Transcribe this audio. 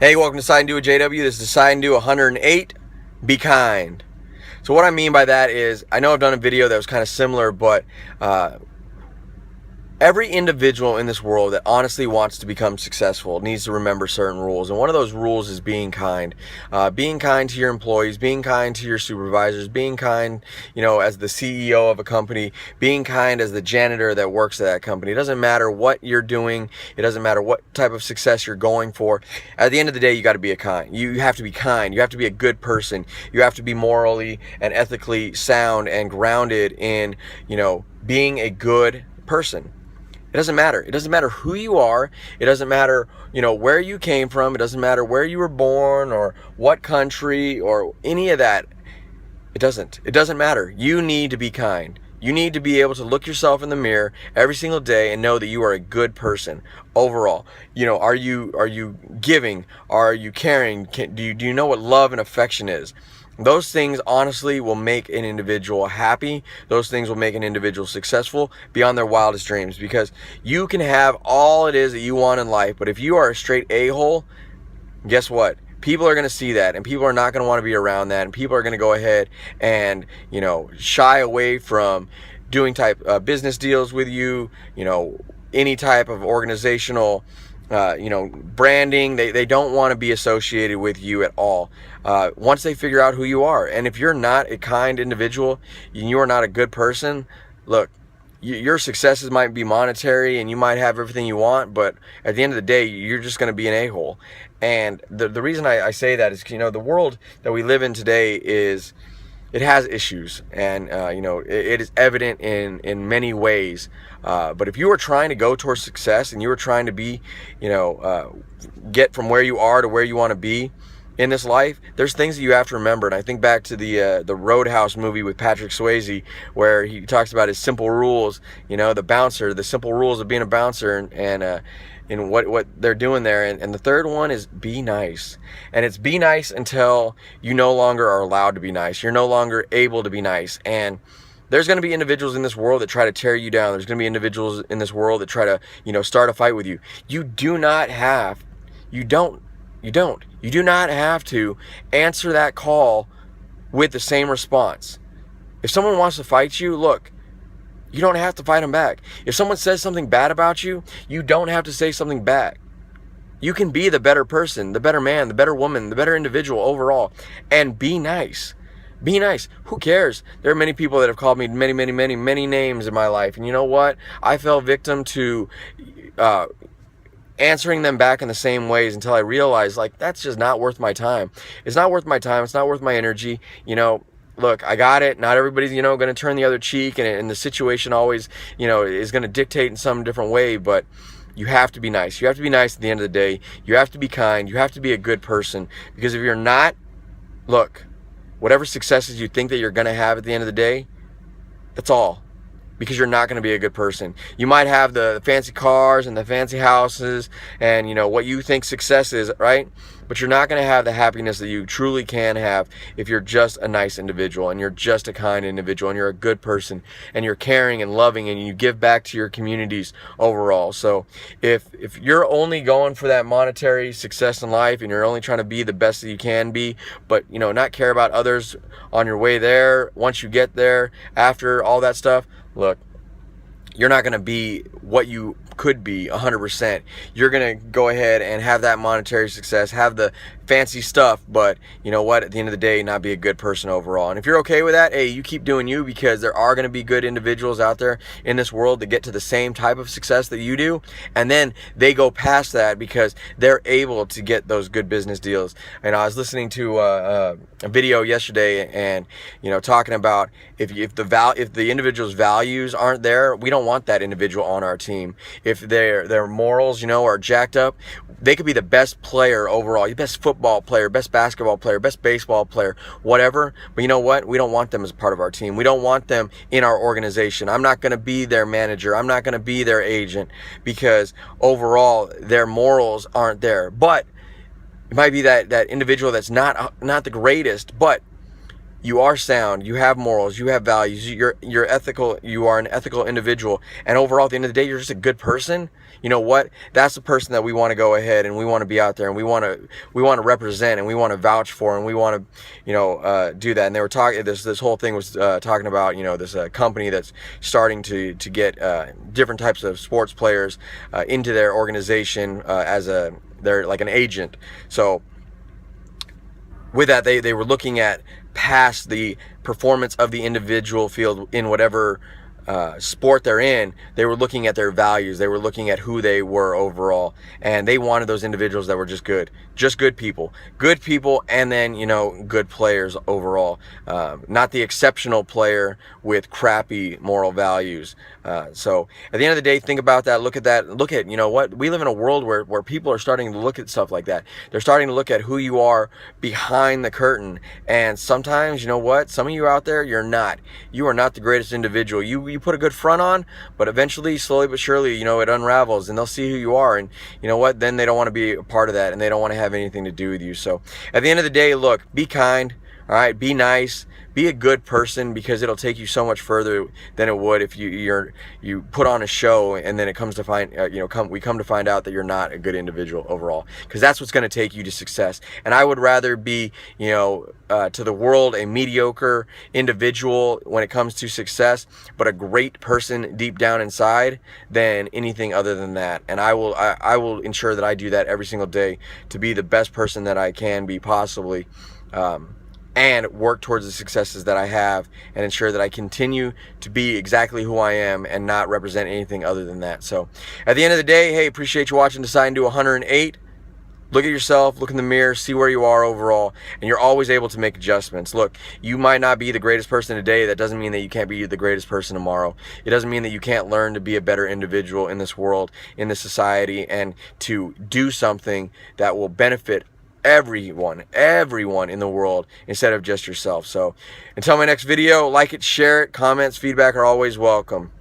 Hey, welcome to Sign Do with JW. This is Sign Do 108. Be kind. So what I mean by that is, I know I've done a video that was kind of similar, but every individual in this world that honestly wants to become successful needs to remember certain rules. And one of those rules is being kind. Being kind to your employees, being kind to your supervisors, being kind, as the CEO of a company, being kind as the janitor that works at that company. It doesn't matter what you're doing. It doesn't matter what type of success you're going for. At the end of the day, you got to be kind. You have to be kind. You have to be a good person. You have to be morally and ethically sound and grounded in, being a good person. It doesn't matter. It doesn't matter who you are. It doesn't matter, where you came from. It doesn't matter where you were born or what country or any of that. It doesn't matter. You need to be kind. You need to be able to look yourself in the mirror every single day and know that you are a good person overall. Are you giving? Are you caring? Do you know what love and affection is? Those things honestly will make an individual happy. Those things will make an individual successful beyond their wildest dreams, because you can have all it is that you want in life, but if you are a straight a-hole, guess what? People are going to see that, and people are not going to want to be around that, and people are going to go ahead and, shy away from doing business deals with you, any type of organizational branding. They don't want to be associated with you at all. Once they figure out who you are. And if you're not a kind individual and you are not a good person, look, your successes might be monetary and you might have everything you want, but at the end of the day, you're just going to be an a-hole. And the reason I say that is, the world that we live in today it has issues, and it is evident in many ways. But if you are trying to go towards success and you are trying to be, get from where you are to where you want to be in this life, there's things that you have to remember. And I think back to the Roadhouse movie with Patrick Swayze, where he talks about his simple rules. The simple rules of being a bouncer, and what they're doing there. And the third one is be nice. And it's be nice until you no longer are allowed to be nice. You're no longer able to be nice. And there's going to be individuals in this world that try to tear you down. There's going to be individuals in this world that try to, start a fight with you. You do not have to answer that call with the same response. If someone wants to fight you, look, you don't have to fight them back. If someone says something bad about you, you don't have to say something back. You can be the better person, the better man, the better woman, the better individual overall, and be nice. Be nice. Who cares? There are many people that have called me many, many, many, many names in my life. And you know what? I fell victim to answering them back in the same ways until I realized, that's just not worth my time. It's not worth my time. It's not worth my energy. Look, I got it. Not everybody's, going to turn the other cheek, and the situation always, is going to dictate in some different way, but you have to be nice. You have to be nice at the end of the day. You have to be kind. You have to be a good person, because if you're not, look, whatever successes you think that you're going to have at the end of the day, that's all. Because you're not going to be a good person. You might have the fancy cars and the fancy houses and, what you think success is, right? But you're not going to have the happiness that you truly can have if you're just a nice individual and you're just a kind individual and you're a good person and you're caring and loving and you give back to your communities overall. So if you're only going for that monetary success in life and you're only trying to be the best that you can be, but, not care about others on your way there, once you get there, after all that stuff, look, you're not going to be what you could be 100%. You're going to go ahead and have that monetary success, have the fancy stuff, but you know what? At the end of the day, not be a good person overall. And if you're okay with that, hey, you keep doing you, because there are going to be good individuals out there in this world that get to the same type of success that you do, and then they go past that because they're able to get those good business deals. And I was listening to a video yesterday, and talking about if the individual's values aren't there, we don't want that individual on our team. If their morals, are jacked up, they could be the best player overall, your best football player, best basketball player, best baseball player, whatever. But you know what? We don't want them as part of our team. We don't want them in our organization. I'm not going to be their manager. I'm not going to be their agent, because overall their morals aren't there. But it might be that individual that's not the greatest, but you are sound, you have morals, you have values, you're ethical, you are an ethical individual, and overall at the end of the day you're just a good person, you know what? That's the person that we want to go ahead and we want to be out there and we want to represent and we want to vouch for and we want to, do that. And they were talking, this whole thing was talking about, this company that's starting to get different types of sports players into their organization they're like an agent. So with that, they were looking at past the performance of the individual field in whatever sport they're in. They were looking at their values. They were looking at who they were overall, and they wanted those individuals that were just good people, and then good players overall, not the exceptional player with crappy moral values. So at the end of the day, think about that. Look at what we live in, a world where people are starting to look at stuff like that. They're starting to look at who you are behind the curtain, and sometimes some of you out there, you are not the greatest individual. You put a good front on, but eventually, slowly but surely, it unravels and they'll see who you are, and then they don't want to be a part of that and they don't want to have anything to do with you. So at the end of the day, look, be kind, all right, be nice, be a good person, because it'll take you so much further than it would if you put on a show and then it comes to we come to find out that you're not a good individual overall, because that's what's going to take you to success. And I would rather be to the world a mediocre individual when it comes to success, but a great person deep down inside, than anything other than that. And I will ensure that I do that every single day to be the best person that I can be possibly, and work towards the successes that I have, and ensure that I continue to be exactly who I am and not represent anything other than that. So at the end of the day, hey, appreciate you watching Deciding to 108. Look at yourself, look in the mirror, see where you are overall, and you're always able to make adjustments. Look, you might not be the greatest person today. That doesn't mean that you can't be the greatest person tomorrow. It doesn't mean that you can't learn to be a better individual in this world, in this society, and to do something that will benefit everyone in the world instead of just yourself. So until my next video, like it, share it, comments, feedback are always welcome.